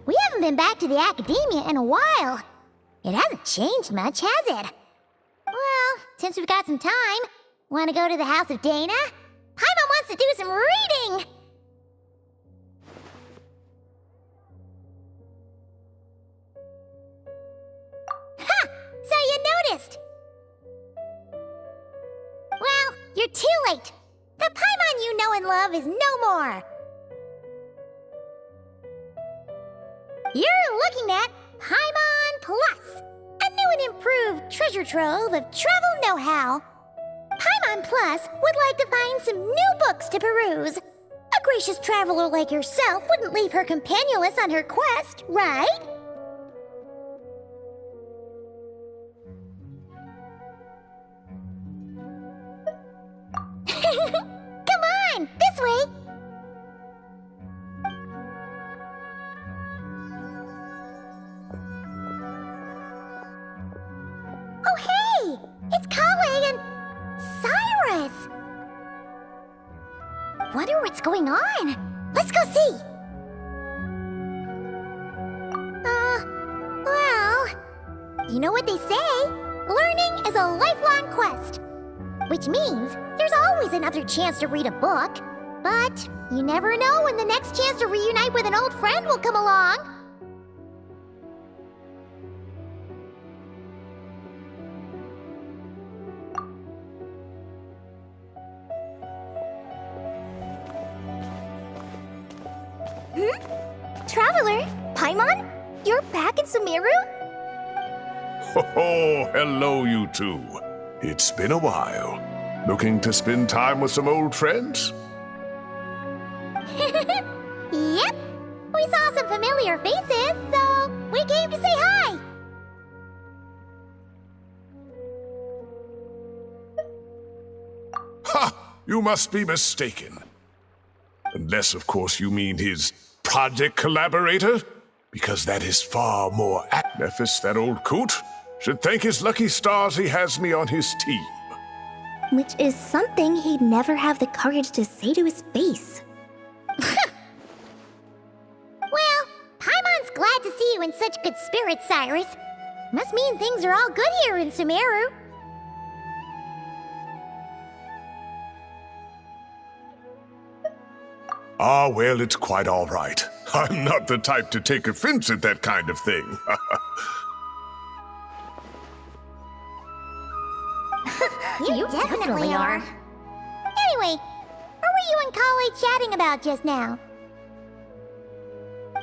We haven't been back to the academia in a while. It hasn't changed much, has it? Well, since we've got some time, want to go to the house of Dana? Paimon wants to do some reading! Ha! So you noticed! Well, you're too late. The Paimon you know and love is no more. You're looking at Paimon Plus, a new and improved treasure trove of travel know-how. Paimon Plus would like to find some new books to peruse. A gracious traveler like yourself wouldn't leave her companionless on her quest, right? Come on, this way! Oh, hey! It's Kale and Cyrus! Wonder what's going on. Let's go see! Well, you know what they say? Learning is a lifelong quest. Which means there's always another chance to read a book. But you never know when the next chance to reunite with an old friend will come along. Traveler, Paimon? You're back in Sumeru? Oh, hello, you two. It's been a while. Looking to spend time with some old friends? Yep. We saw some familiar faces, so we came to say hi. Ha! You must be mistaken. Unless, of course, you mean his project collaborator? Because that is far more Nephis, that old coot, should thank his lucky stars he has me on his team. Which is something he'd never have the courage to say to his face. Well, Paimon's glad to see you in such good spirits, Cyrus. Must mean things are all good here in Sumeru. Ah, well, it's quite all right. I'm not the type to take offense at that kind of thing. You definitely are. Anyway, what were you and Kale chatting about just now?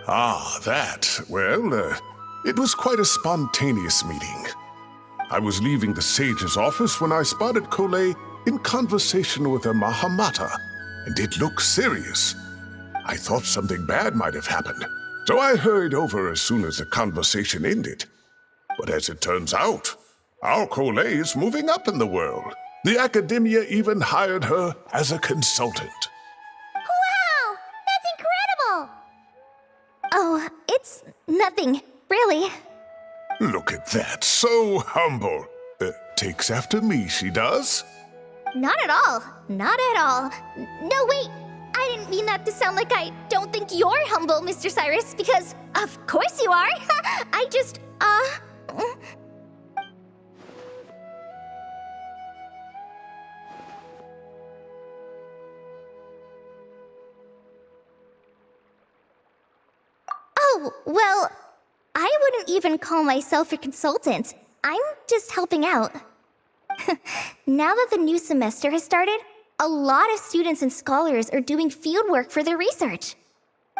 Ah, that. Well, it was quite a spontaneous meeting. I was leaving the sage's office when I spotted Kole in conversation with a Mahamata, and it looked serious. I thought something bad might have happened, so I hurried over as soon as the conversation ended. But as it turns out, our Kole is moving up in the world. The academia even hired her as a consultant. Wow! That's incredible! Oh, it's nothing, really. Look at that, so humble. Takes after me, she does. Not at all. Not at all. No, wait. I didn't mean that to sound like I don't think you're humble, Mr. Cyrus, because of course you are. I just, Oh, well, I wouldn't even call myself a consultant. I'm just helping out. Now that the new semester has started, a lot of students and scholars are doing fieldwork for their research.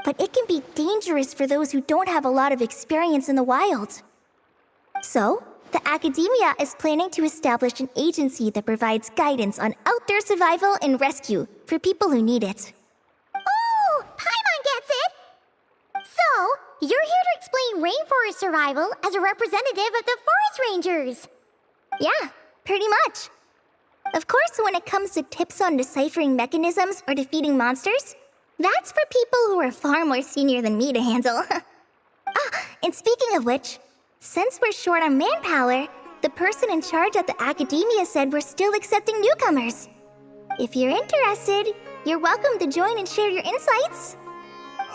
But it can be dangerous for those who don't have a lot of experience in the wild. So, the academia is planning to establish an agency that provides guidance on outdoor survival and rescue for people who need it. Oh, Paimon gets it! So, you're here to explain rainforest survival as a representative of the Forest Rangers. Yeah, pretty much. Of course, when it comes to tips on deciphering mechanisms or defeating monsters, That's for people who are far more senior than me to handle. And speaking of which, since we're short on manpower, the person in charge at the academia said we're still accepting newcomers. If you're interested, you're welcome to join and share your insights.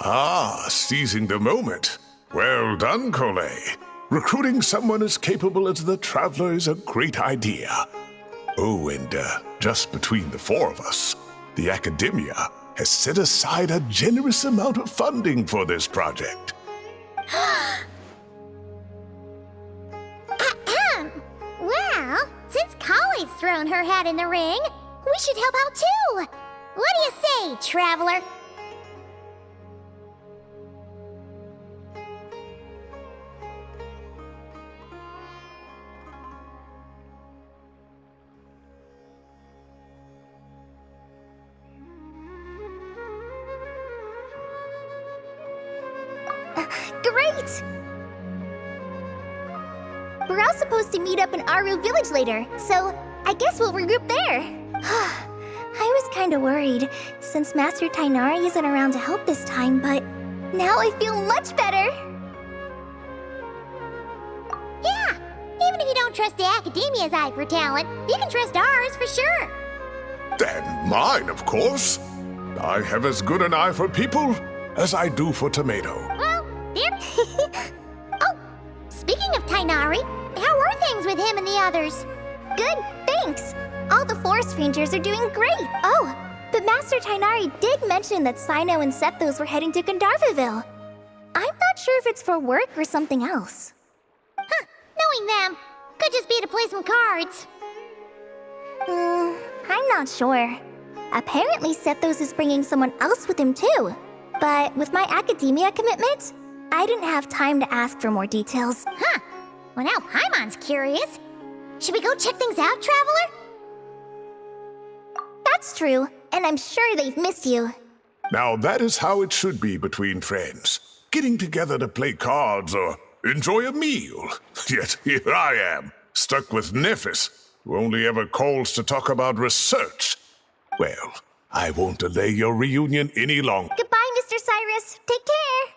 Ah, seizing the moment. Well done, Colette. Recruiting someone as capable as the Traveler is a great idea. Oh, and just between the four of us, the Academia has set aside a generous amount of funding for this project. Well, since Collie's thrown her hat in the ring, we should help out too. What do you say, Traveler? Great! We're all supposed to meet up in Aru Village later, so I guess we'll regroup there. I was kinda worried, since Master Tainari isn't around to help this time, but now I feel much better! Yeah, even if you don't trust the Academia's eye for talent, you can trust ours for sure. And mine, of course. I have as good an eye for people as I do for tomato. Well, there... Oh, speaking of Tainari, how are things with him and the others? Good, thanks! All the forest rangers are doing great! Oh, but Master Tainari did mention that Sino and Sethos were heading to Gandharvaville. I'm not sure if it's for work or something else. Huh, knowing them, could just be to play some cards. I'm not sure. Apparently Sethos is bringing someone else with him too. But with my academia commitment, I didn't have time to ask for more details. Huh, well now Paimon's curious. Should we go check things out, Traveler? That's true, and I'm sure they've missed you. Now that is how it should be between friends. Getting together to play cards or enjoy a meal. Yet here I am, stuck with Nephis, who only ever calls to talk about research. Well, I won't delay your reunion any longer. Goodbye, Mr. Cyrus. Take care.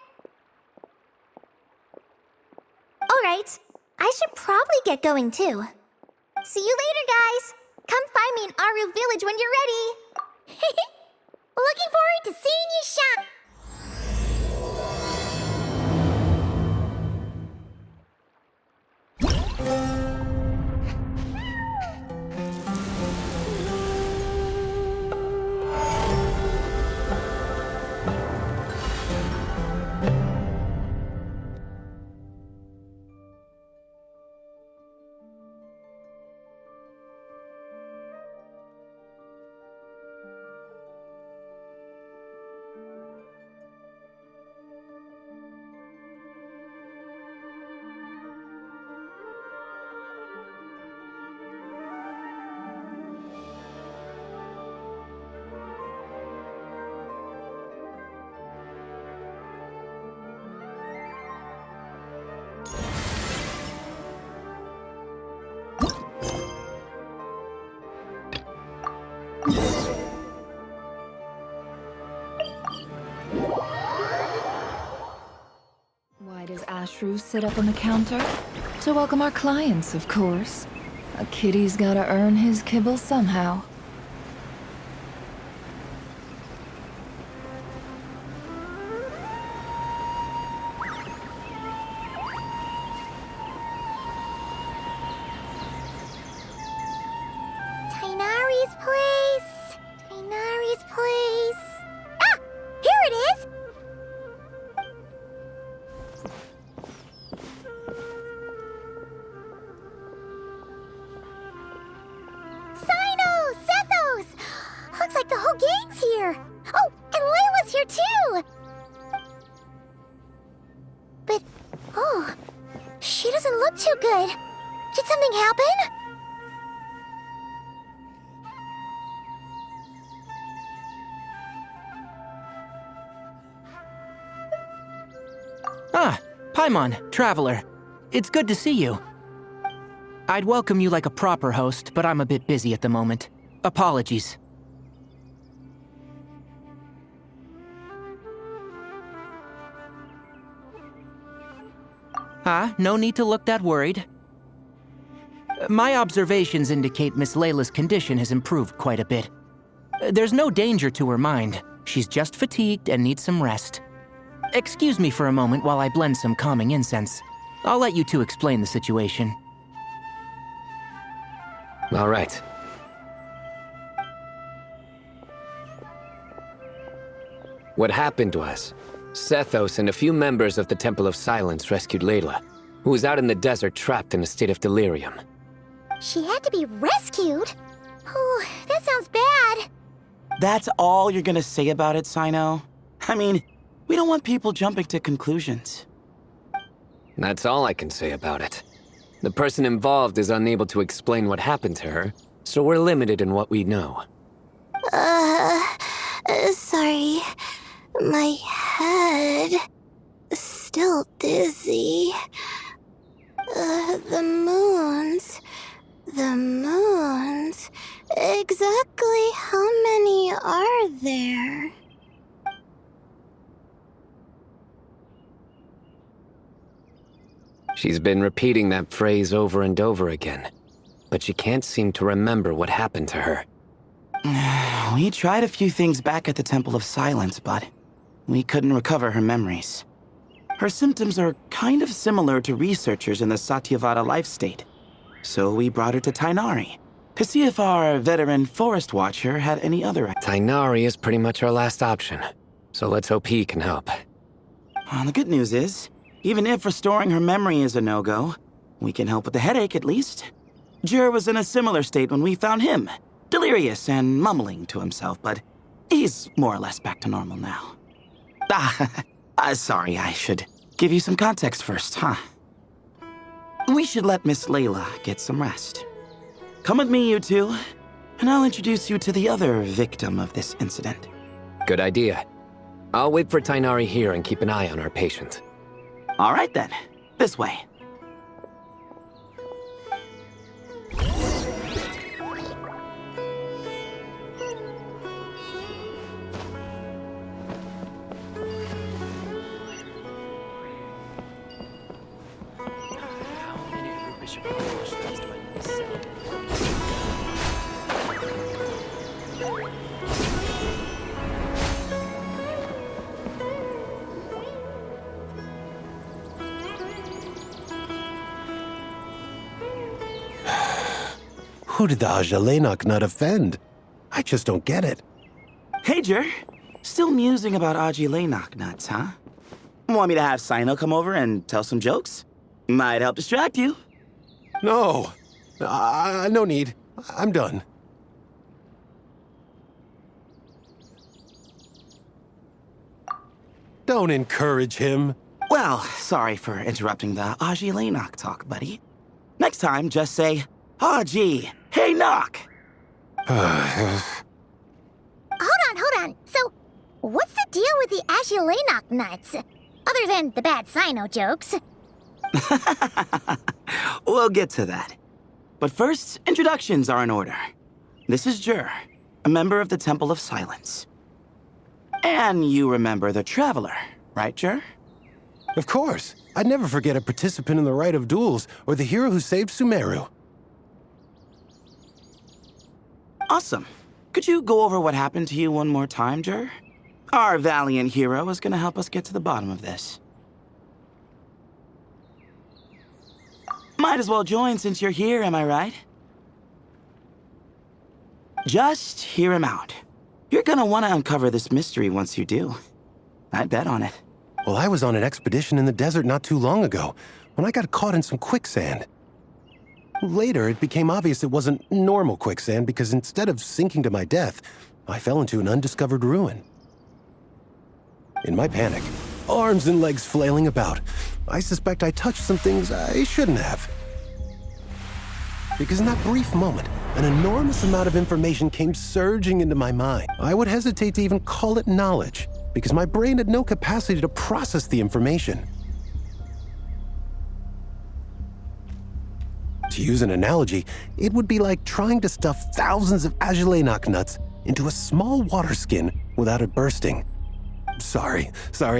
Alright, I should probably get going too. See you later, guys. Come find me in Aru Village when you're ready. Looking forward to seeing you shine. Why does Ashru sit up on the counter? To welcome our clients, of course. A kitty's gotta earn his kibble somehow. Tainari's place. Tainari's place. Ah! Here it is! Sino! Sethos! Looks like the whole gang's here. Oh, and Layla's here too! But, oh, she doesn't look too good. Did something happen? Ah, Paimon, Traveler. It's good to see you. I'd welcome you like a proper host, but I'm a bit busy at the moment. Apologies. No need to look that worried. My observations indicate Miss Layla's condition has improved quite a bit. There's no danger to her mind. She's just fatigued and needs some rest. Excuse me for a moment while I blend some calming incense. I'll let you two explain the situation. All right. What happened was, Sethos and a few members of the Temple of Silence rescued Layla, who was out in the desert trapped in a state of delirium. She had to be rescued? Oh, that sounds bad. That's all you're gonna say about it, Sino? I mean, we don't want people jumping to conclusions. That's all I can say about it. The person involved is unable to explain what happened to her, so we're limited in what we know. Sorry. My head. Still dizzy. The moons. Exactly how many are there? She's been repeating that phrase over and over again, but she can't seem to remember what happened to her. We tried a few things back at the Temple of Silence, but we couldn't recover her memories. Her symptoms are kind of similar to researchers in the Satyavada life state. So we brought her to Tainari to see if our veteran forest watcher had any other... Tainari is pretty much our last option, so let's hope he can help. The good news is, even if restoring her memory is a no-go, we can help with the headache at least. Jur was in a similar state when we found him, delirious and mumbling to himself, but he's more or less back to normal now. Sorry, I should give you some context first, huh? We should let Miss Layla get some rest. Come with me, you two, and I'll introduce you to the other victim of this incident. Good idea. I'll wait for Tainari here and keep an eye on our patient. All right then, this way. Who did the Ajalenok nut offend? I just don't get it. Hey, Jur. Still musing about Aji nuts, huh? Want me to have Sino come over and tell some jokes? Might help distract you. No. No need. I'm done. Don't encourage him. Well, sorry for interrupting the Aji talk, buddy. Next time, just say, Aji, hey knock! Hold on. So, what's the deal with the Ashilenok nuts? Other than the bad Sino jokes. We'll get to that. But first, introductions are in order. This is Jur, a member of the Temple of Silence. And you remember the Traveler, right, Jur? Of course. I'd never forget a participant in the Rite of Duels or the hero who saved Sumeru. Awesome. Could you go over what happened to you one more time, Jur? Our valiant hero is gonna help us get to the bottom of this. Might as well join since you're here, am I right? Just hear him out. You're gonna want to uncover this mystery once you do. I'd bet on it. Well, I was on an expedition in the desert not too long ago, when I got caught in some quicksand. Later, it became obvious it wasn't normal quicksand because instead of sinking to my death, I fell into an undiscovered ruin. In my panic, arms and legs flailing about, I suspect I touched some things I shouldn't have. Because in that brief moment, an enormous amount of information came surging into my mind. I would hesitate to even call it knowledge, because my brain had no capacity to process the information. To use an analogy, it would be like trying to stuff thousands of Ajalenok nuts into a small water skin without it bursting. Sorry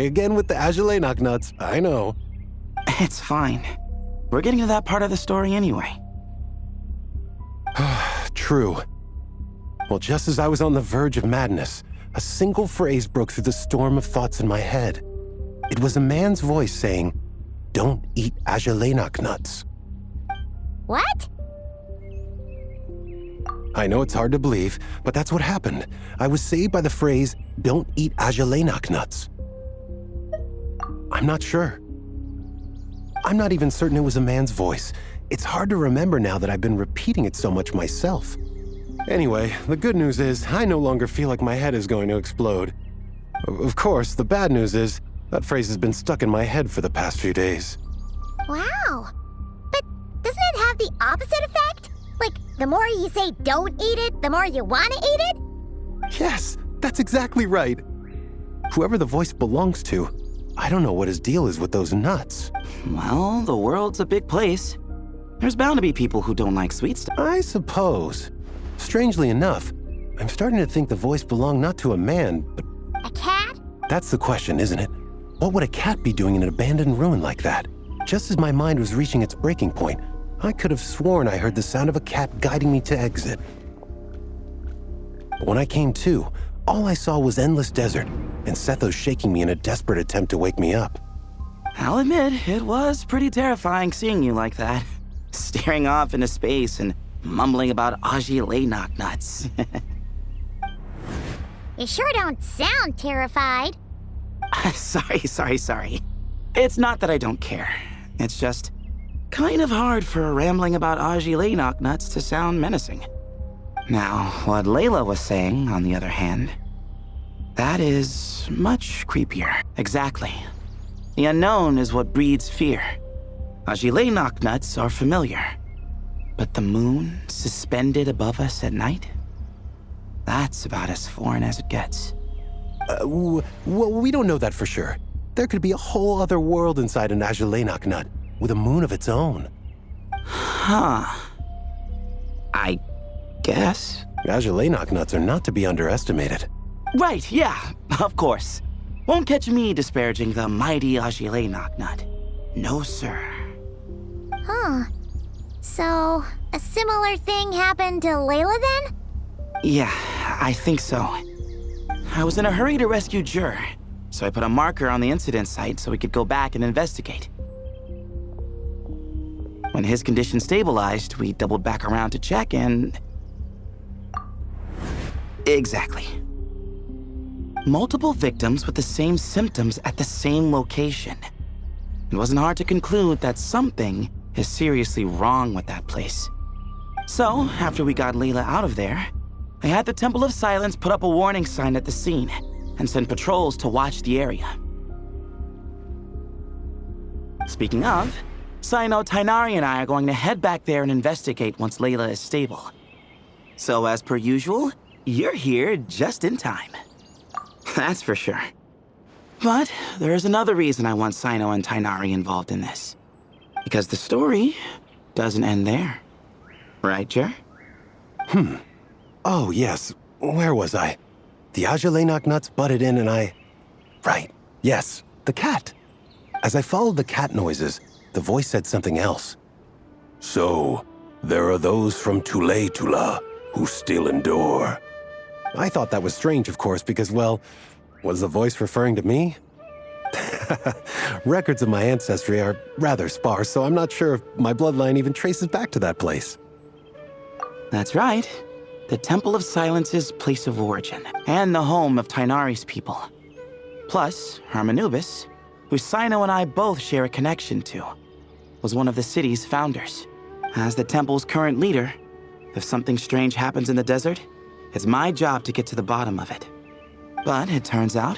again with the Ajalenok nuts, I know. It's fine. We're getting to that part of the story anyway. True. Well, just as I was on the verge of madness, a single phrase broke through the storm of thoughts in my head. It was a man's voice saying, "Don't eat Ajalainak nuts." What? I know it's hard to believe, but that's what happened. I was saved by the phrase, "Don't eat Ajalainak nuts." I'm not sure. I'm not even certain it was a man's voice. It's hard to remember now that I've been repeating it so much myself. Anyway, the good news is I no longer feel like my head is going to explode. Of course, the bad news is that phrase has been stuck in my head for the past few days. Wow. But doesn't it have the opposite effect? Like, the more you say don't eat it, the more you want to eat it? Yes, that's exactly right. Whoever the voice belongs to, I don't know what his deal is with those nuts. Well, the world's a big place. There's bound to be people who don't like sweet stuff. I suppose. Strangely enough, I'm starting to think the voice belonged not to a man, but A cat? that's the question, isn't it? What would a cat be doing in an abandoned ruin like that? Just as my mind was reaching its breaking point, I could have sworn I heard the sound of a cat guiding me to exit. But when I came to, all I saw was endless desert, and Sethos shaking me in a desperate attempt to wake me up. I'll admit, it was pretty terrifying seeing you like that. Staring off into space and mumbling about Ajalainak nuts. You sure don't sound terrified. Sorry. It's not that I don't care. It's just kind of hard for rambling about Ajalainak nuts to sound menacing. Now, what Layla was saying, on the other hand, that is much creepier. Exactly. The unknown is what breeds fear. Ajalainak nuts are familiar. But the moon suspended above us at night? That's about as foreign as it gets. Well, we don't know that for sure. There could be a whole other world inside an Ajalainak nut, with a moon of its own. Huh. I guess. Ajalainak nuts are not to be underestimated. Right, yeah, of course. Won't catch me disparaging the mighty Ajalainak nut. No, sir. Huh. So, a similar thing happened to Layla then? Yeah, I think so. I was in a hurry to rescue Jur, so I put a marker on the incident site so we could go back and investigate. When his condition stabilized, we doubled back around to check and... Exactly. Multiple victims with the same symptoms at the same location. It wasn't hard to conclude that something is seriously wrong with that place. So, after we got Layla out of there, I had the Temple of Silence put up a warning sign at the scene and send patrols to watch the area. Speaking of, Sino, Tighnari, and I are going to head back there and investigate once Layla is stable. So, as per usual, you're here just in time. That's for sure. But there's another reason I want Sino and Tighnari involved in this. Because the story doesn't end there. Right, Jer? Oh, yes. Where was I? The Ajalainak nuts butted in and I... Right. Yes, the cat. As I followed the cat noises, the voice said something else. So, there are those from Tule-Tula who still endure. I thought that was strange, of course, because, well, was the voice referring to me? Records of my ancestry are rather sparse, so I'm not sure if my bloodline even traces back to that place. That's right. The Temple of Silence's place of origin, and the home of Tighnari's people. Plus, Hermanubis, who Sino and I both share a connection to, was one of the city's founders. As the temple's current leader, if something strange happens in the desert, it's my job to get to the bottom of it. But it turns out,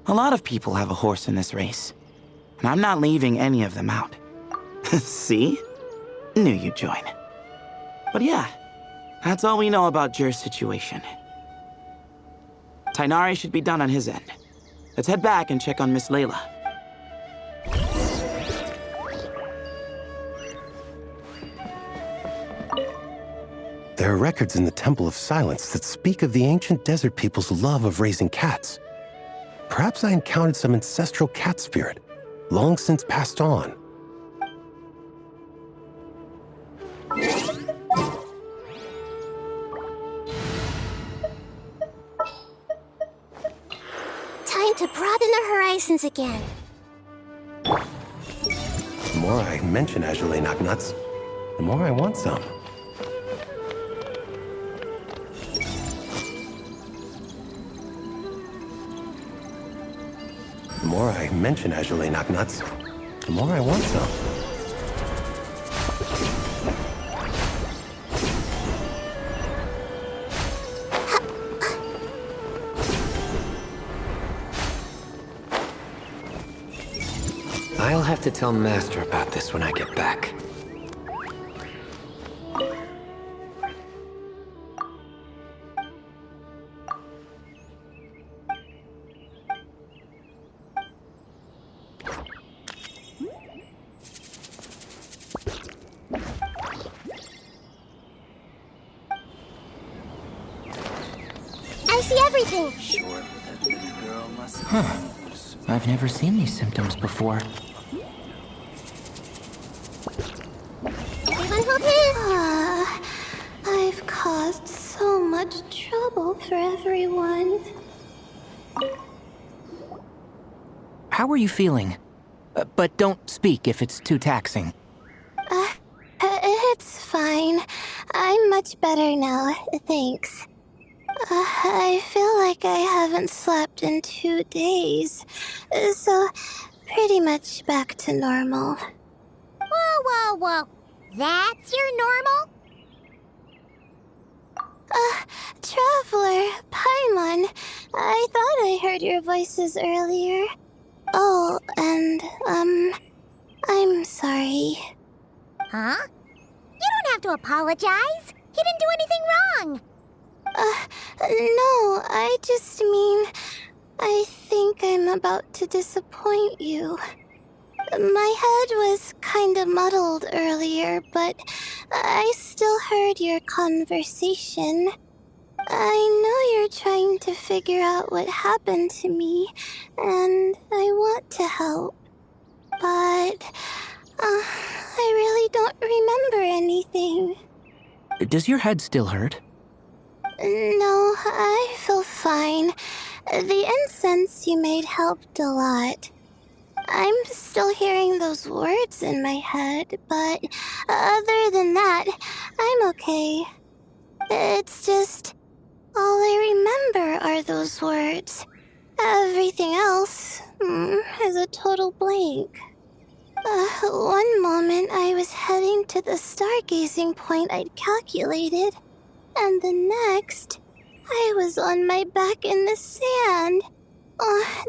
a lot of people have a horse in this race, and I'm not leaving any of them out. See? Knew you'd join. But yeah, that's all we know about Jur's situation. Tighnari should be done on his end. Let's head back and check on Miss Layla. There are records in the Temple of Silence that speak of the ancient desert people's love of raising cats. Perhaps I encountered some ancestral cat spirit, long since passed on. to broaden our horizons again. The more I mention Azulay Knocknuts, the more I want some. The more I mention Azulay Knocknuts, the more I want some. I'll have to tell Master about this when I get back. I see everything. I've never seen these symptoms before. Everyone hold hands. I've caused so much trouble for everyone. How are you feeling? But don't speak if it's too taxing. It's fine. I'm much better now, thanks. I feel like I haven't slept in 2 days, so pretty much back to normal. Whoa. That's your normal? Traveler, Paimon, I thought I heard your voices earlier. Oh, and, I'm sorry. Huh? You don't have to apologize. You didn't do anything wrong. No, I just mean, I think I'm about to disappoint you. My head was kinda muddled earlier, but I still heard your conversation. I know you're trying to figure out what happened to me, and I want to help. But, I really don't remember anything. Does your head still hurt? No, I feel fine. The incense you made helped a lot. I'm still hearing those words in my head, but other than that, I'm okay. It's just, all I remember are those words. Everything else is a total blank. One moment I was heading to the stargazing point I'd calculated, and the next, I was on my back in the sand.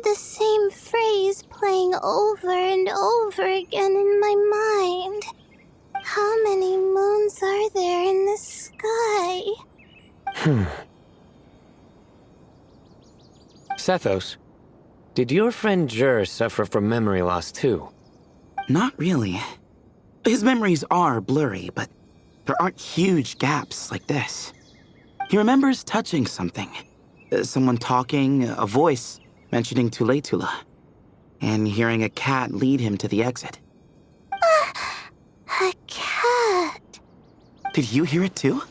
The same phrase playing over and over again in my mind. How many moons are there in the sky? Sethos, did your friend Jur suffer from memory loss too? Not really. His memories are blurry, but there aren't huge gaps like this. He remembers touching something. Someone talking, a voice mentioning Tuletula, and hearing a cat lead him to the exit. A cat? Did you hear it too?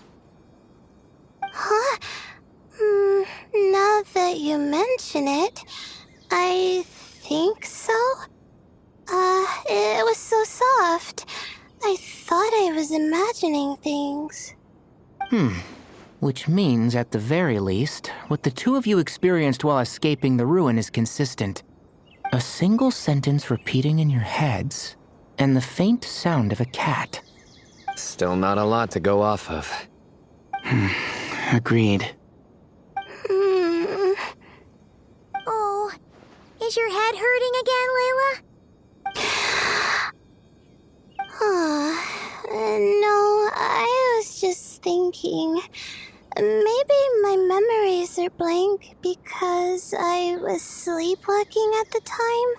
Huh? Now that you mention it, I think so. It was so soft. I thought I was imagining things. Which means, at the very least, what the two of you experienced while escaping the ruin is consistent. A single sentence repeating in your heads, and the faint sound of a cat. Still not a lot to go off of. Agreed. Oh, is your head hurting again, Layla? No, I was just thinking. Maybe my memories are blank because I was sleepwalking at the time.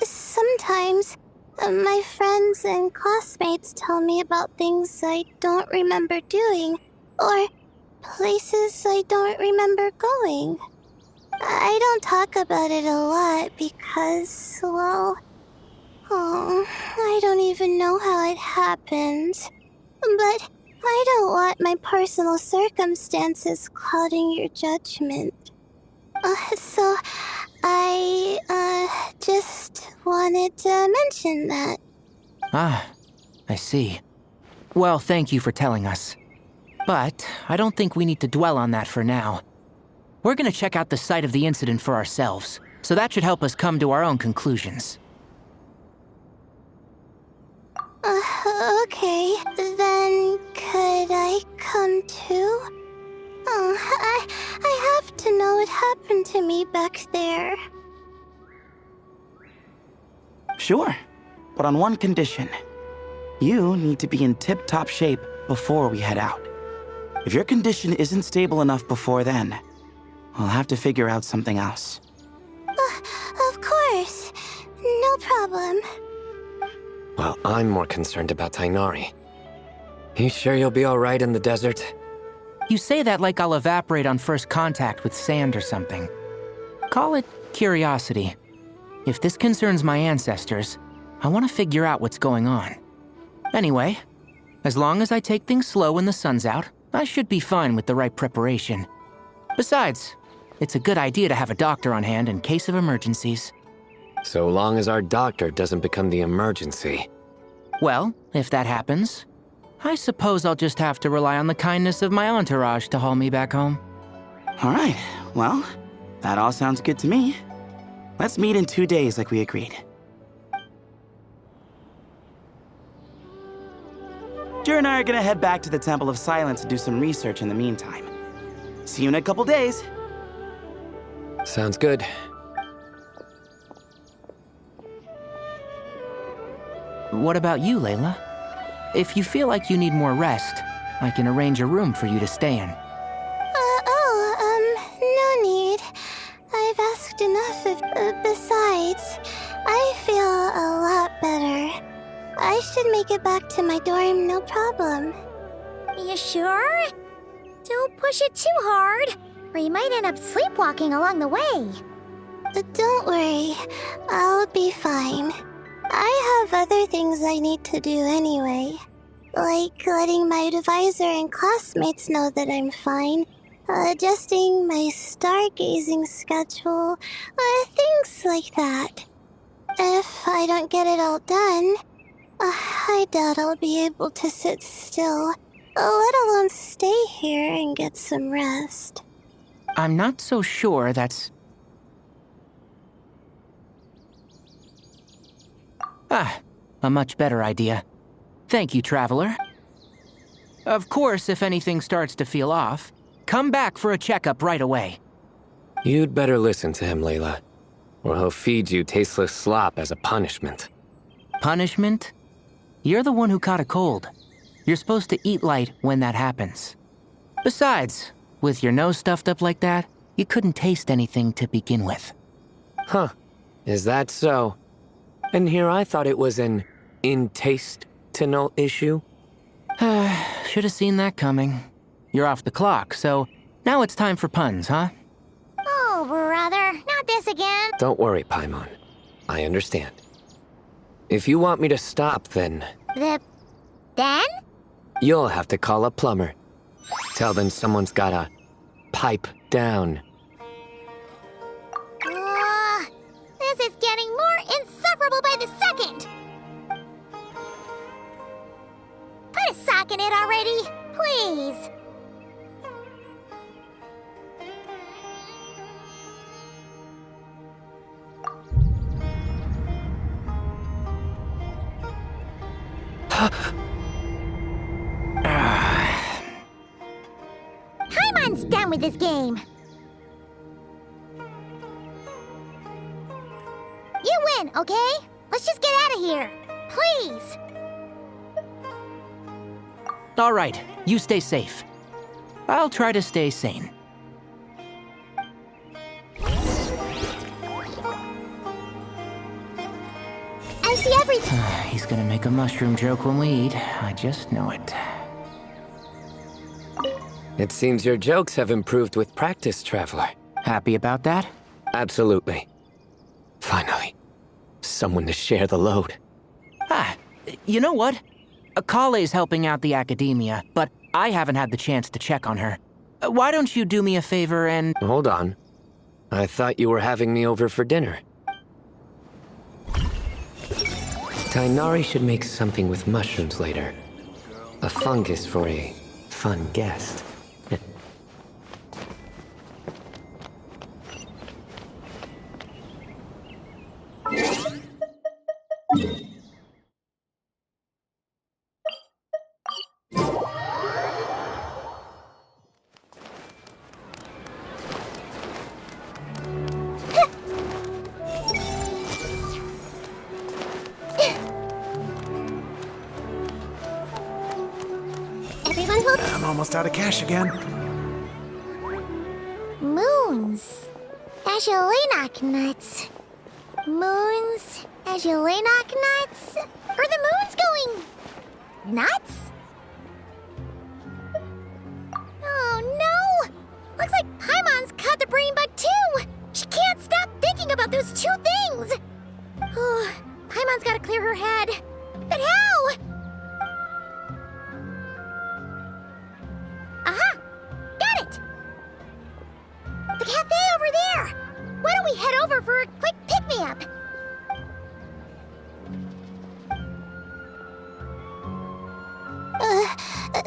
Sometimes, my friends and classmates tell me about things I don't remember doing, or places I don't remember going. I don't talk about it a lot because, well, I don't even know how it happened. But I don't want my personal circumstances clouding your judgment. So, I just wanted to mention that. Ah, I see. Well, thank you for telling us. But I don't think we need to dwell on that for now. We're gonna check out the site of the incident for ourselves, so that should help us come to our own conclusions. Okay. Then could I come too? Oh, I have to know what happened to me back there. Sure, but on one condition. You need to be in tip-top shape before we head out. If your condition isn't stable enough before then, we'll have to figure out something else. Of course. No problem. Well, I'm more concerned about Tighnari. You sure you'll be alright in the desert? You say that like I'll evaporate on first contact with sand or something. Call it curiosity. If this concerns my ancestors, I want to figure out what's going on. Anyway, as long as I take things slow when the sun's out, I should be fine with the right preparation. Besides, it's a good idea to have a doctor on hand in case of emergencies. So long as our doctor doesn't become the emergency. Well, if that happens, I suppose I'll just have to rely on the kindness of my entourage to haul me back home. All right, well, that all sounds good to me. Let's meet in 2 days like we agreed. Jer and I are gonna head back to the Temple of Silence to do some research in the meantime. See you in a couple days. Sounds good. What about you, Layla? If you feel like you need more rest, I can arrange a room for you to stay in. No need. I've asked enough of, besides, I feel a lot better. I should make it back to my dorm, no problem. You sure? Don't push it too hard, or you might end up sleepwalking along the way. Don't worry, I'll be fine. I have other things I need to do anyway. Like letting my advisor and classmates know that I'm fine, adjusting my stargazing schedule, things like that. If I don't get it all done, I doubt I'll be able to sit still, let alone stay here and get some rest. I'm not so sure that's... Ah, a much better idea. Thank you, Traveler. Of course, if anything starts to feel off, come back for a checkup right away. You'd better listen to him, Layla, or he'll feed you tasteless slop as a punishment. Punishment? You're the one who caught a cold. You're supposed to eat light when that happens. Besides, with your nose stuffed up like that, you couldn't taste anything to begin with. Huh. Is that so? And here I thought it was an in-taste-to-no issue. Should have seen that coming. You're off the clock, so now it's time for puns, huh? Oh, brother, not this again. Don't worry, Paimon. I understand. If you want me to stop, then Then? you'll have to call a plumber. Tell them someone's gotta pipe down. This is getting more insufferable by the second. Put a sock in it already, please. Paimon's done with this game. You win, okay? Let's just get out of here. Please. All right, you stay safe. I'll try to stay sane. I see everything. He's gonna make a mushroom joke when we eat. I just know it. It seems your jokes have improved with practice, Traveler. Happy about that? Absolutely. Finally, someone to share the load. Ah, you know what? Akale's helping out the academia, but I haven't had the chance to check on her. Why don't you do me a favor and... Hold on. I thought you were having me over for dinner. Tainari should make something with mushrooms later. A fungus for a fun guest. Everyone hold I'm almost out of cash again. moons. Azulenak nuts. Moons. Azulenak nuts. Are the moons going nuts? Oh no! Looks like Paimon's caught the brain bug too! She can't stop thinking about those two things! Oh, Paimon's gotta clear her head. But how? Aha! Got it! The cafe over there! Why don't we head over for a quick pick-me-up?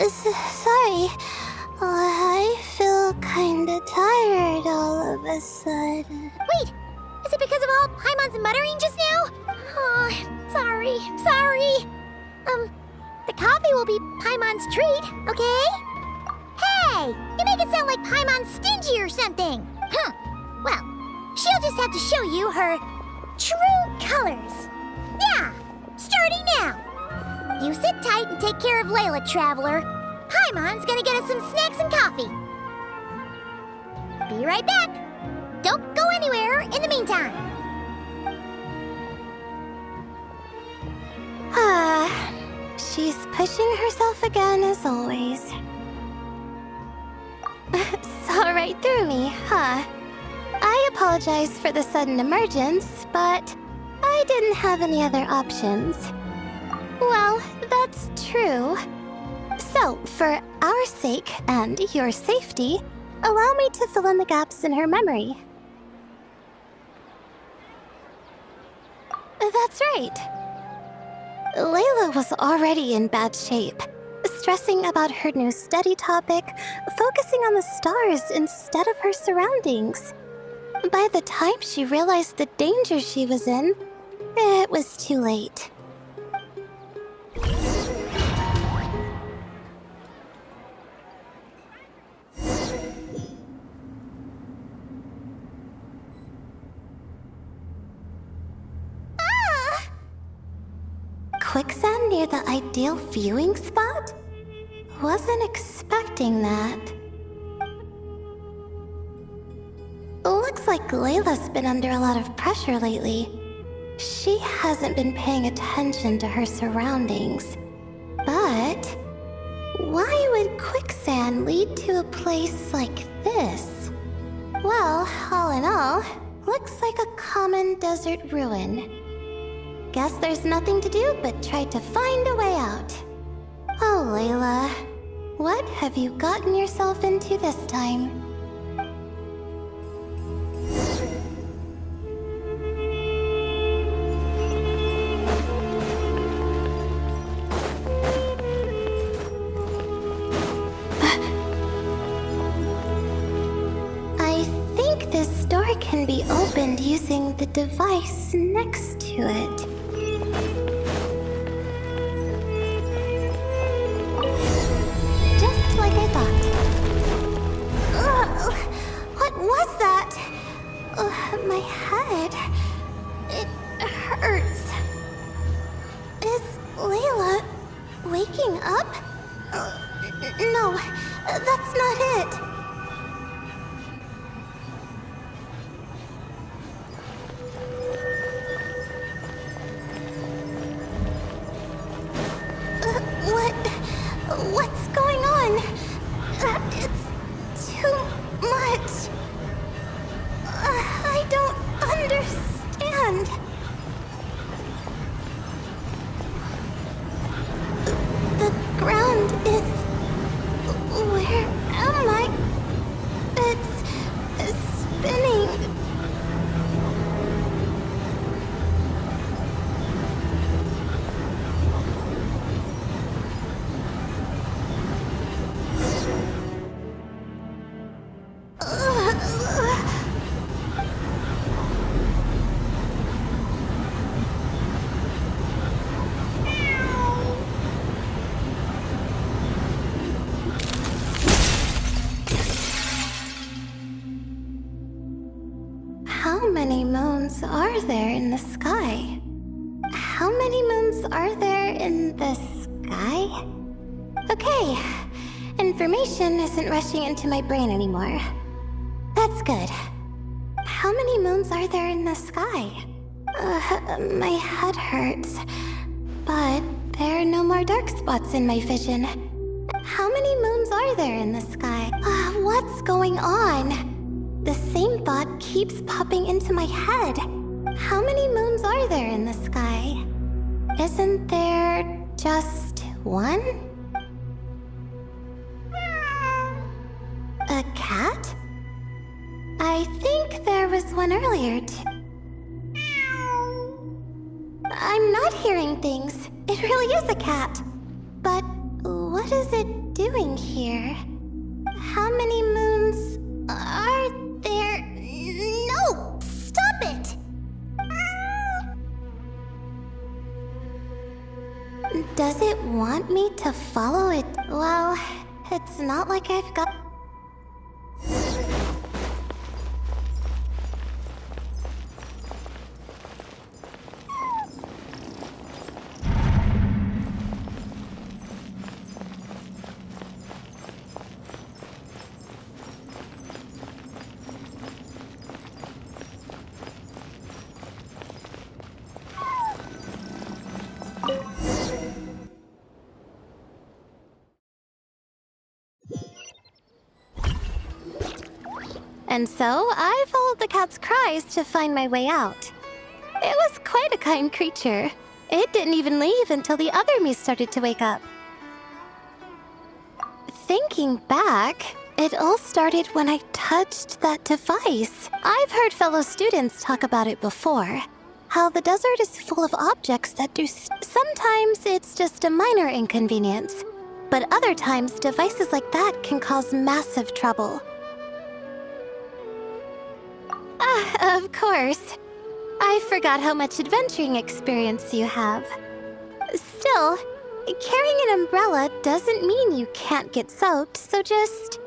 Sorry. I feel kinda tired all of a sudden. Wait! Is it because of all Paimon's muttering just now? Oh, sorry. The coffee will be Paimon's treat, okay? Hey! You make it sound like Paimon's stingy or something! Huh. Well, she'll just have to show you her true colors. Yeah! Starting now! You sit tight and take care of Layla, Traveler. Paimon's gonna get us some snacks and coffee. Be right back. Don't go anywhere in the meantime. She's pushing herself again as always. Saw right through me, huh? I apologize for the sudden emergence, but I didn't have any other options. Well, that's true. So, for our sake and your safety, allow me to fill in the gaps in her memory. That's right. Layla was already in bad shape, stressing about her new study topic, focusing on the stars instead of her surroundings. By the time she realized the danger she was in, it was too late. Quicksand near the ideal viewing spot? Wasn't expecting that. Looks like Layla's been under a lot of pressure lately. She hasn't been paying attention to her surroundings. But why would quicksand lead to a place like this? Well, all in all, looks like a common desert ruin. Guess there's nothing to do but try to find a way out. Oh, Layla, what have you gotten yourself into this time? I think this door can be opened using the device next to it. Just like I thought. Ugh, what was that? My head. It hurts. Is Layla waking up? No, that's not it. What's going on? It's too much. I don't understand. The ground is... Where am I? moons are there in the sky? How many moons are there in the sky? Okay, information isn't rushing into my brain anymore. That's good. How many moons are there in the sky? My head hurts, but there are no more dark spots in my vision. How many moons are there in the sky? What's going on? The same thought keeps popping into my head. How many moons are there in the sky? Isn't there just one? A cat? I think there was one earlier too. I'm not hearing things. It really is a cat. But what is it doing here? How many moons are there? No! Stop it! Does it want me to follow it? Well, it's not like I've got... And so, I followed the cat's cries to find my way out. It was quite a kind creature. It didn't even leave until the other Mies started to wake up. Thinking back, it all started when I touched that device. I've heard fellow students talk about it before. How the desert is full of objects that do sometimes it's just a minor inconvenience. But other times, devices like that can cause massive trouble. Of course. I forgot how much adventuring experience you have. Still, carrying an umbrella doesn't mean you can't get soaked, so just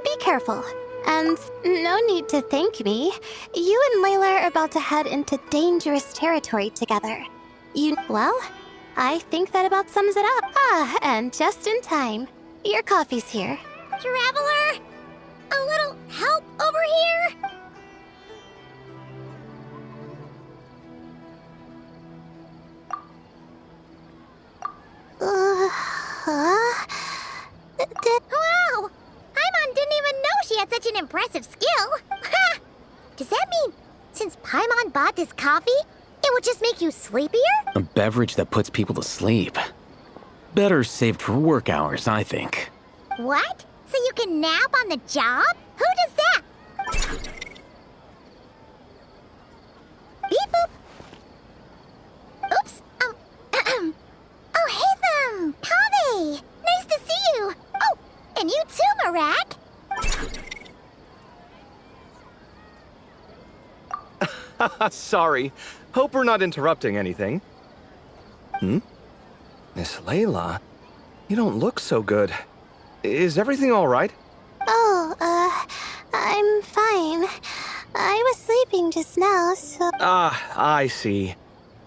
be careful. And no need to thank me. You and Layla are about to head into dangerous territory together. Well, I think that about sums it up. And just in time. Your coffee's here. Traveler! A little help over here? Wow! Paimon didn't even know she had such an impressive skill! Ha! Does that mean since Paimon bought this coffee, it would just make you sleepier? A beverage that puts people to sleep. Better saved for work hours, I think. What? So you can nap on the job? Who does that? Beep boop. Oops. Oh, hey them! Kaveh! Nice to see you! Oh, and you too, Marak! Sorry. Hope we're not interrupting anything. Miss Layla, you don't look so good. Is everything all right? Oh, I'm fine. I was sleeping just now, so... Ah, I see.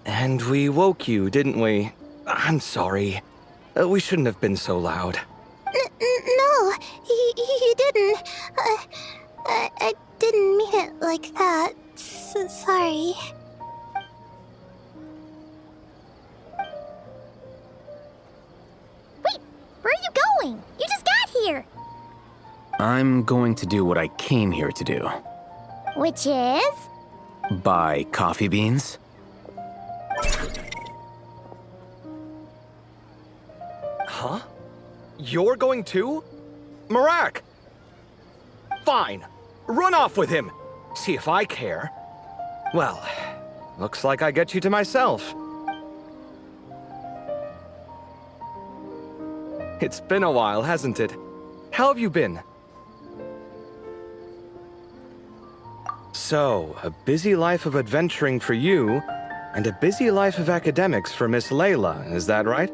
And we woke you, didn't we? I'm sorry. We shouldn't have been so loud. No, you didn't. I didn't mean it like that. Sorry. Wait, where are you going? You just got here. I'm going to do what I came here to do. Which is? Buy coffee beans. Huh? You're going too? Marak! Fine. Run off with him. See if I care. Well, looks like I get you to myself. It's been a while, hasn't it? How have you been? So, a busy life of adventuring for you, and a busy life of academics for Miss Layla, is that right?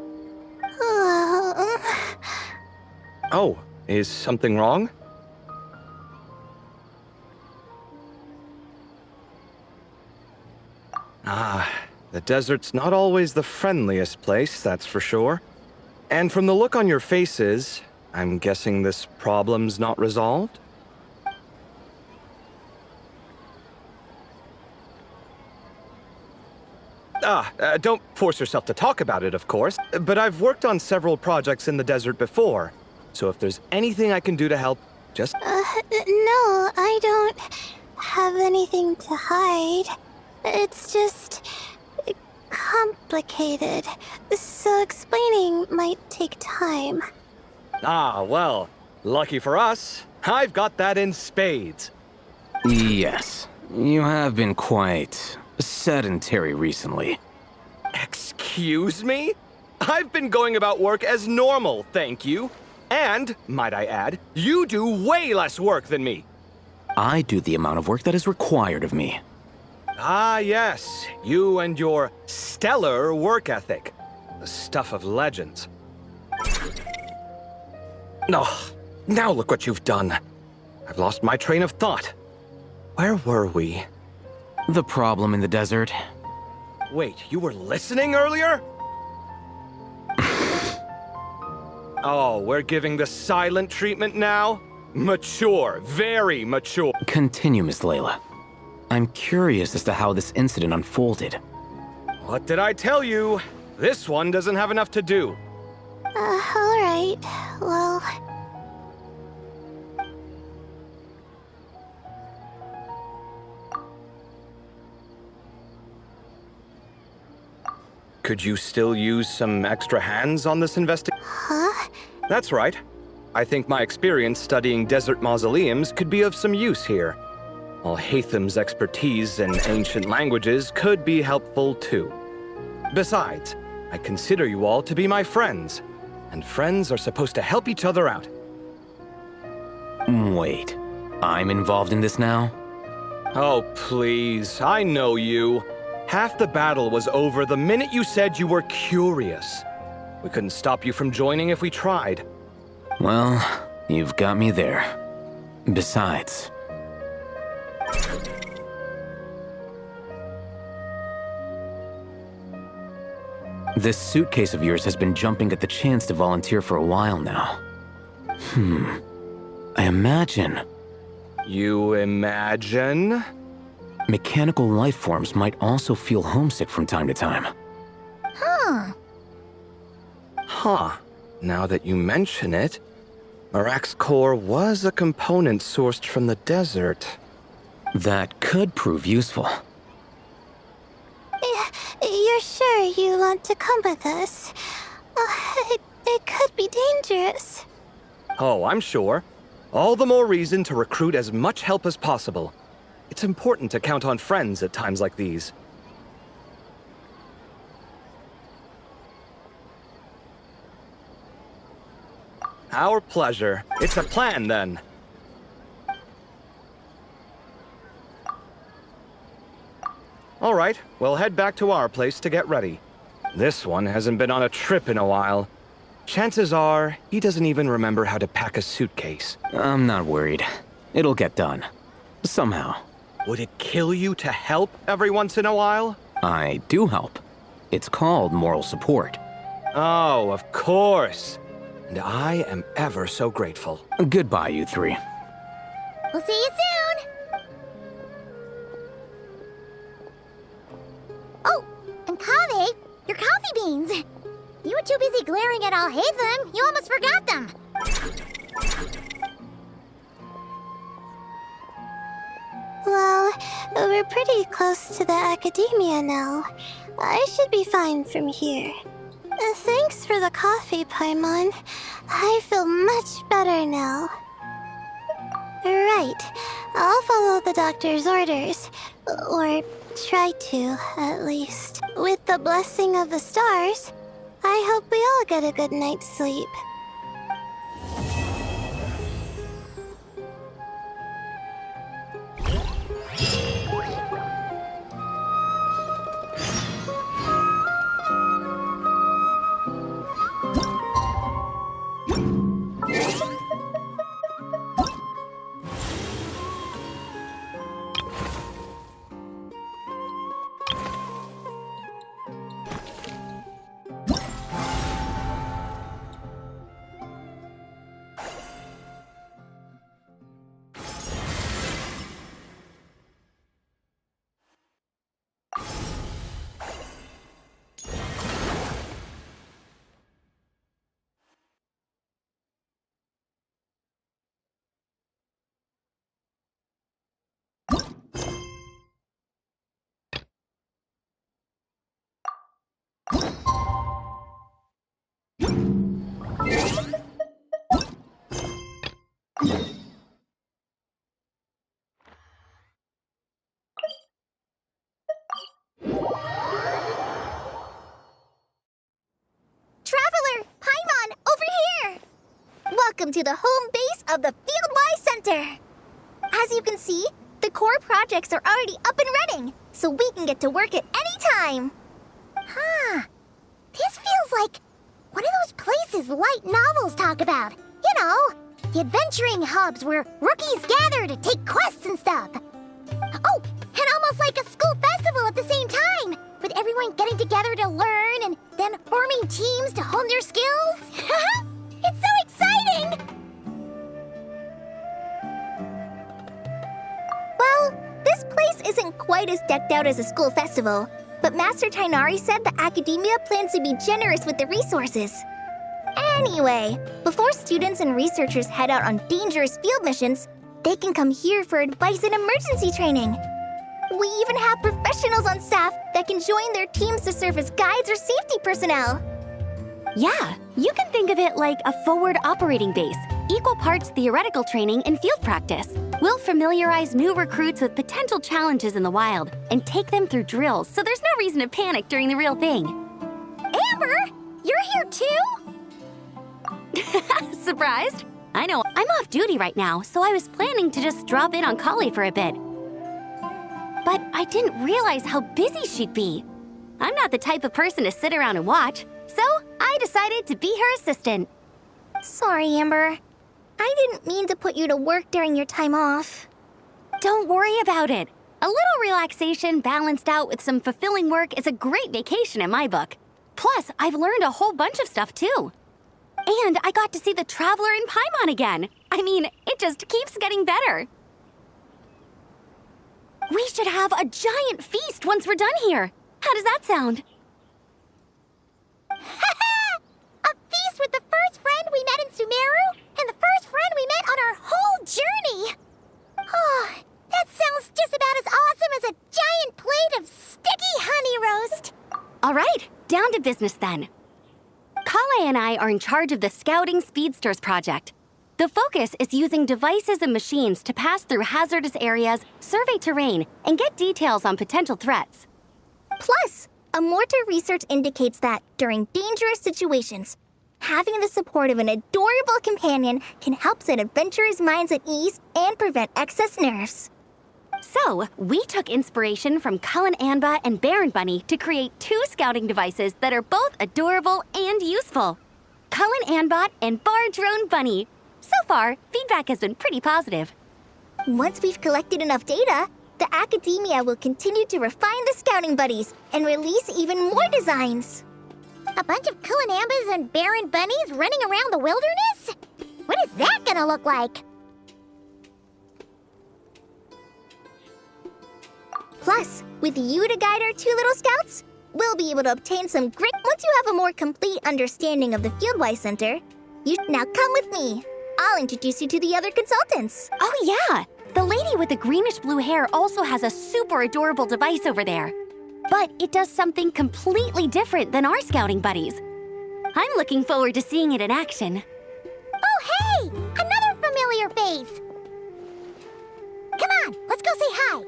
Oh, is something wrong? The desert's not always the friendliest place, that's for sure. And from the look on your faces, I'm guessing this problem's not resolved? Don't force yourself to talk about it, of course, but I've worked on several projects in the desert before, so if there's anything I can do to help, just... No, I don't have anything to hide. It's just complicated, so explaining might take time. Well, lucky for us, I've got that in spades. Yes, you have been quite sedentary recently. Excuse me? I've been going about work as normal, thank you. And, might I add, you do way less work than me. I do the amount of work that is required of me. Yes, you and your stellar work ethic. The stuff of legends. Now look what you've done. I've lost my train of thought. Where were we? The problem in the desert. Wait, you were listening earlier? Oh, we're giving the silent treatment now? Mature, very mature. Continue, Miss Layla. I'm curious as to how this incident unfolded. What did I tell you? This one doesn't have enough to do. Alright. Well... Could you still use some extra hands on this investigation? Huh? That's right. I think my experience studying desert mausoleums could be of some use here. While Hatham's expertise in ancient languages could be helpful too. Besides, I consider you all to be my friends, and friends are supposed to help each other out. Wait, I'm involved in this now? Oh, please, I know you. Half the battle was over the minute you said you were curious. We couldn't stop you from joining if we tried. Well, you've got me there. Besides... this suitcase of yours has been jumping at the chance to volunteer for a while now. I imagine... You imagine? Mechanical life forms might also feel homesick from time to time. Now that you mention it, Marak's core was a component sourced from the desert. That could prove useful. You're sure you want to come with us? It could be dangerous. Oh, I'm sure. All the more reason to recruit as much help as possible. It's important to count on friends at times like these. Our pleasure. It's a plan, then. All right, we'll head back to our place to get ready. This one hasn't been on a trip in a while. Chances are, he doesn't even remember how to pack a suitcase. I'm not worried. It'll get done. Somehow. Would it kill you to help every once in a while? I do help. It's called moral support. Oh, of course. And I am ever so grateful. Goodbye, you three. We'll see you soon! Oh, and Kaveh, your coffee beans! You were too busy glaring at all Hatham, you almost forgot them! Well, we're pretty close to the academia now. I should be fine from here. Thanks for the coffee, Paimon. I feel much better now. Right. I'll follow the doctor's orders. Or try to, at least. With the blessing of the stars, I hope we all get a good night's sleep. welcome to the home base of the Fieldwise Center. As you can see, the core projects are already up and running, so we can get to work at any time. Huh. This feels like one of those places light novels talk about. You know, the adventuring hubs where rookies gather to take quests and stuff. Oh, and almost like a school festival at the same time, with everyone getting together to learn and then forming teams to hone their skills. It's so exciting! Well, this place isn't quite as decked out as a school festival, but Master Tainari said the Academia plans to be generous with the resources. Anyway, before students and researchers head out on dangerous field missions, they can come here for advice and emergency training. We even have professionals on staff that can join their teams to serve as guides or safety personnel. Yeah, you can think of it like a forward operating base, equal parts theoretical training and field practice. We'll familiarize new recruits with potential challenges in the wild and take them through drills so there's no reason to panic during the real thing. Amber, you're here too? Surprised? I know, I'm off duty right now, so I was planning to just drop in on Kali for a bit. But I didn't realize how busy she'd be. I'm not the type of person to sit around and watch, so I decided to be her assistant. Sorry, Amber. I didn't mean to put you to work during your time off. Don't worry about it. A little relaxation balanced out with some fulfilling work is a great vacation in my book. Plus, I've learned a whole bunch of stuff too. And I got to see the Traveler in Paimon again. I mean, it just keeps getting better. We should have a giant feast once we're done here. How does that sound? A feast with the first friend we met in Sumeru and the first friend we met on our whole journey. Oh, that sounds just about as awesome as a giant plate of sticky honey roast. All right, down to business then. Kale and I are in charge of the Scouting Speedsters project. The focus is using devices and machines to pass through hazardous areas, survey terrain, and get details on potential threats. Plus, Amorta research indicates that during dangerous situations, having the support of an adorable companion can help set adventurers' minds at ease and prevent excess nerves. So, we took inspiration from Cullen Anba and Baron Bunny to create 2 scouting devices that are both adorable and useful. Cullen Anbot and Bar Drone Bunny. So far, feedback has been pretty positive. Once we've collected enough data, the Academia will continue to refine the scouting buddies and release even more designs. A bunch of Kulanambas and Baron Bunnies running around the wilderness? What is that gonna look like? Plus, with you to guide our 2 little scouts, we'll be able to obtain some great... Once you have a more complete understanding of the Fieldwise Center, you now come with me. I'll introduce you to the other consultants. Oh yeah! The lady with the greenish-blue hair also has a super adorable device over there. But it does something completely different than our scouting buddies. I'm looking forward to seeing it in action. Oh, hey! Another familiar face! Come on, let's go say hi!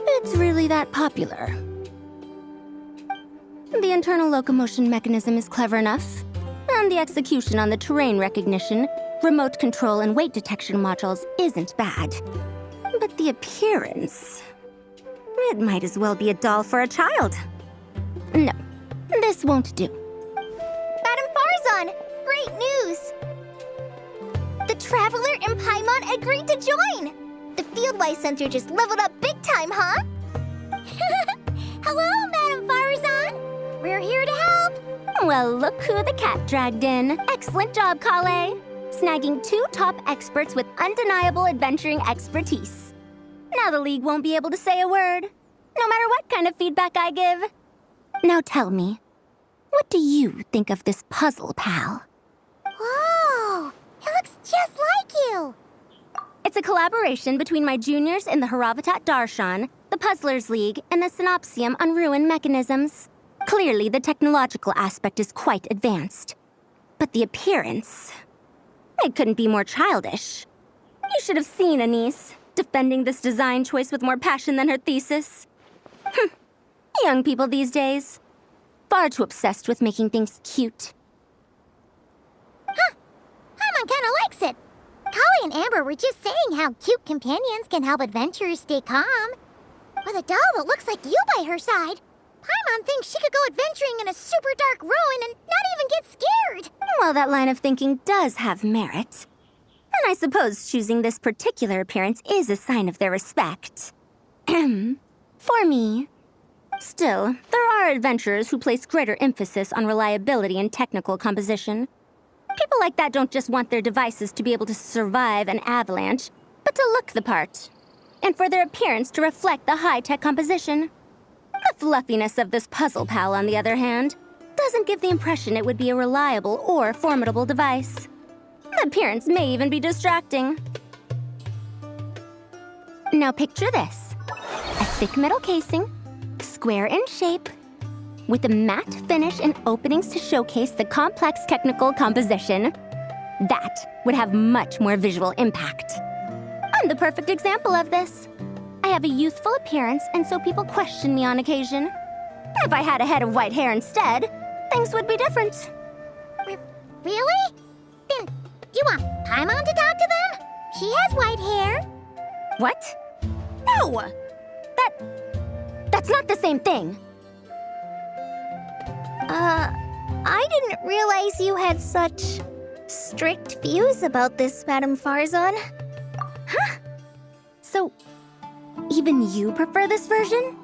It's really that popular. The internal locomotion mechanism is clever enough, and the execution on the terrain recognition, remote control, and weight detection modules isn't bad. But the appearance... it might as well be a doll for a child. No, this won't do. Madam Farzan, great news! The Traveler in Paimon agreed to join! The Fieldwise Center just leveled up big time, huh? Hello, Madam Farzan! We're here to help! Well, look who the cat dragged in. Excellent job, Kale. Snagging 2 top experts with undeniable adventuring expertise. Now the League won't be able to say a word, no matter what kind of feedback I give. Now tell me, what do you think of this puzzle, pal? Whoa! It looks just like you! It's a collaboration between my juniors in the Haravatat Darshan, the Puzzlers League, and the Synopsium on Ruin Mechanisms. Clearly, the technological aspect is quite advanced. But the appearance... it couldn't be more childish. You should have seen Anise, defending this design choice with more passion than her thesis. Young people these days. Far too obsessed with making things cute. Huh. Paimon kinda likes it. Kali and Amber were just saying how cute companions can help adventurers stay calm. With a doll that looks like you by her side, Paimon thinks she could go adventuring in a super dark ruin and not even get scared. Well, that line of thinking does have merit. And I suppose choosing this particular appearance is a sign of their respect. For me. Still, there are adventurers who place greater emphasis on reliability and technical composition. People like that don't just want their devices to be able to survive an avalanche, but to look the part. And for their appearance to reflect the high-tech composition. The fluffiness of this puzzle pal, on the other hand, doesn't give the impression it would be a reliable or formidable device. The appearance may even be distracting. Now picture this. A thick metal casing, square in shape, with a matte finish and openings to showcase the complex technical composition. That would have much more visual impact. I'm the perfect example of this. I have a youthful appearance, and so people question me on occasion. If I had a head of white hair instead, things would be different. Really? Then, do you want Paimon to talk to them? She has white hair. What? No! That's not the same thing. I didn't realize you had such strict views about this, Madame Farzan. Huh? So, even you prefer this version?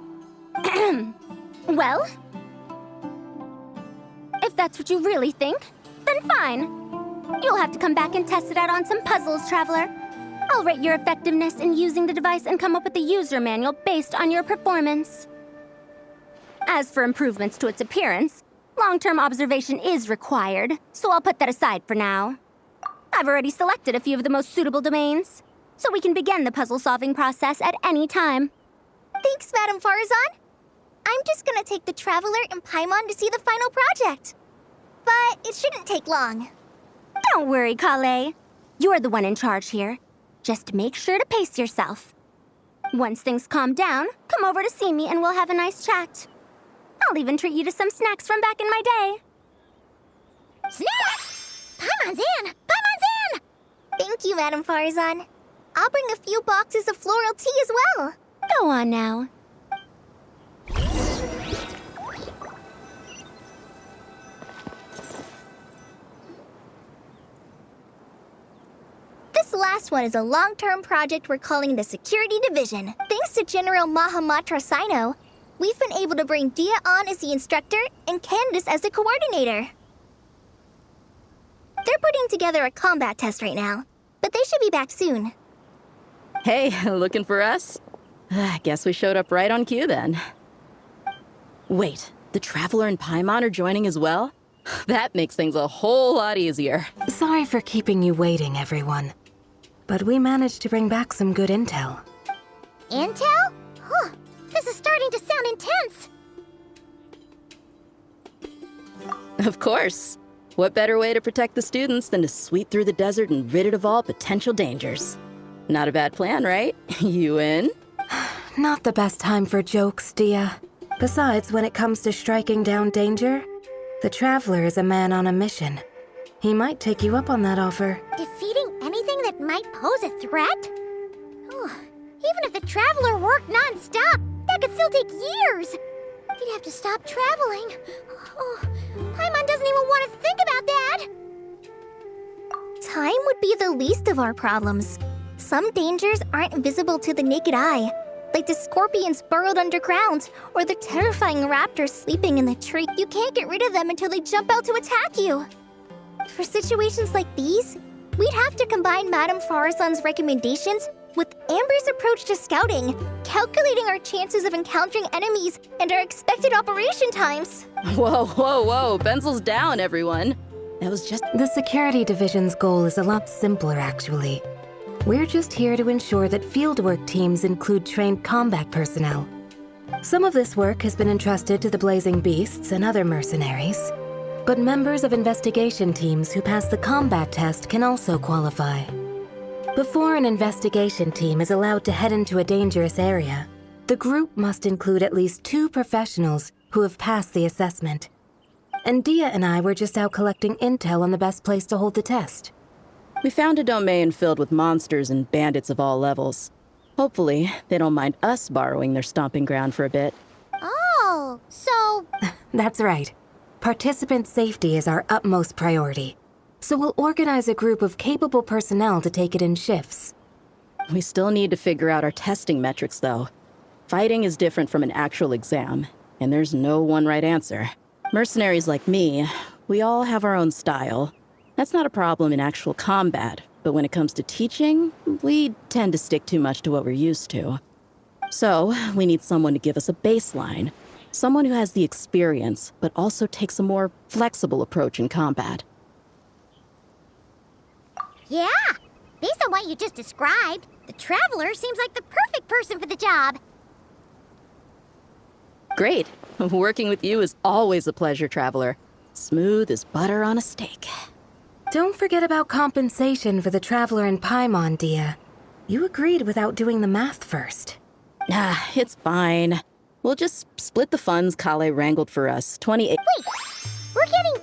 Well, if that's what you really think, then fine. You'll have to come back and test it out on some puzzles, Traveler. I'll rate your effectiveness in using the device and come up with a user manual based on your performance. As for improvements to its appearance, long-term observation is required, so I'll put that aside for now. I've already selected a few of the most suitable domains, so we can begin the puzzle-solving process at any time. Thanks, Madame Farzan. I'm just gonna take the Traveler and Paimon to see the final project. But it shouldn't take long. Don't worry, Kale. You're the one in charge here. Just make sure to pace yourself. Once things calm down, come over to see me and we'll have a nice chat. I'll even treat you to some snacks from back in my day. Snacks! Paimon's in! Paimon's in! Thank you, Madame Farzan. I'll bring a few boxes of floral tea as well. Go on now. This last one is a long-term project we're calling the Security Division. Thanks to General Mahamatra Sino, we've been able to bring Dia on as the instructor and Candace as the coordinator. They're putting together a combat test right now, but they should be back soon. Hey, looking for us? I guess we showed up right on cue then. Wait, the Traveler and Paimon are joining as well? That makes things a whole lot easier. Sorry for keeping you waiting, everyone. But we managed to bring back some good intel. Intel? Huh. This is starting to sound intense. Of course. What better way to protect the students than to sweep through the desert and rid it of all potential dangers? Not a bad plan, right? You in? Not the best time for jokes, Dia. Besides, when it comes to striking down danger, the Traveler is a man on a mission. He might take you up on that offer. Defeating anything that might pose a threat? Oh, even if the Traveler worked non-stop, that could still take years. He'd have to stop traveling. Oh, Paimon doesn't even want to think about that. Time would be the least of our problems. Some dangers aren't visible to the naked eye, like the scorpions burrowed underground, or the terrifying raptors sleeping in the tree. You can't get rid of them until they jump out to attack you. For situations like these, we'd have to combine Madame Farzan's recommendations with Amber's approach to scouting, calculating our chances of encountering enemies and our expected operation times. Whoa, whoa, whoa, pencils down, everyone. That was just... The Security Division's goal is a lot simpler, actually. We're just here to ensure that fieldwork teams include trained combat personnel. Some of this work has been entrusted to the Blazing Beasts and other mercenaries, but members of investigation teams who pass the combat test can also qualify. Before an investigation team is allowed to head into a dangerous area, The group must include at least 2 professionals who have passed the assessment. And Dia and I were just out collecting intel on the best place to hold the test. We found a domain filled with monsters and bandits of all levels. Hopefully, they don't mind us borrowing their stomping ground for a bit. Oh, so... That's right. Participant safety is our utmost priority. So we'll organize a group of capable personnel to take it in shifts. We still need to figure out our testing metrics, though. Fighting is different from an actual exam, and there's no one right answer. Mercenaries like me, we all have our own style. That's not a problem in actual combat, but when it comes to teaching, we tend to stick too much to what we're used to. So, we need someone to give us a baseline. Someone who has the experience, but also takes a more flexible approach in combat. Yeah, based on what you just described, the Traveler seems like the perfect person for the job. Great. Working with you is always a pleasure, Traveler. Smooth as butter on a steak. Don't forget about compensation for the Traveler in Paimon, Dia. You agreed without doing the math first. Ah, it's fine. We'll just split the funds Kale wrangled for us. 28. Wait, we're getting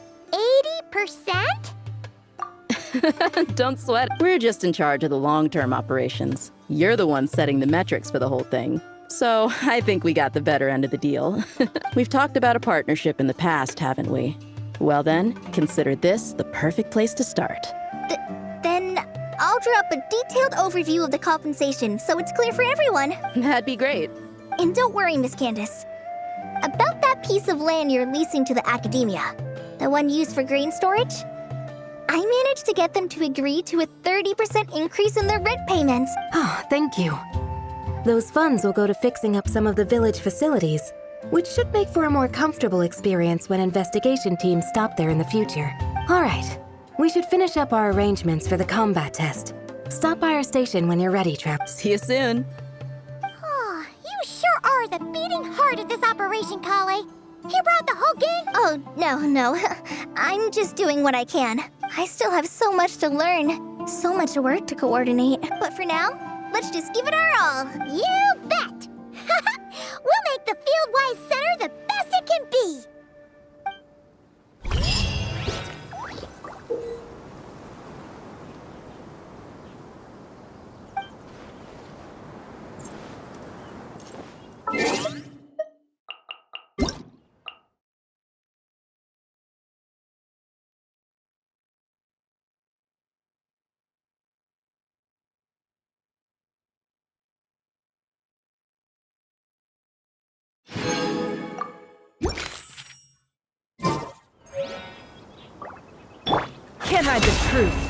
80%? Don't sweat. We're just in charge of the long-term operations. You're the one setting the metrics for the whole thing. So, I think we got the better end of the deal. We've talked about a partnership in the past, haven't we? Well then, consider this the perfect place to start. Then I'll draw up a detailed overview of the compensation so it's clear for everyone. That'd be great. And don't worry, Miss Candace. About that piece of land you're leasing to the academia, the one used for grain storage, I managed to get them to agree to a 30% increase in their rent payments. Oh, thank you. Those funds will go to fixing up some of the village facilities, which should make for a more comfortable experience when investigation teams stop there in the future. All right, we should finish up our arrangements for the combat test. Stop by our station when you're ready, Trap. See you soon. Oh, you sure are the beating heart of this operation, Kale. You brought the whole gang? Oh, no. I'm just doing what I can. I still have so much to learn, so much work to coordinate. But for now, let's just give it our all. You bet! We'll make the Fieldwise Center the best it can be! Can't hide the truth.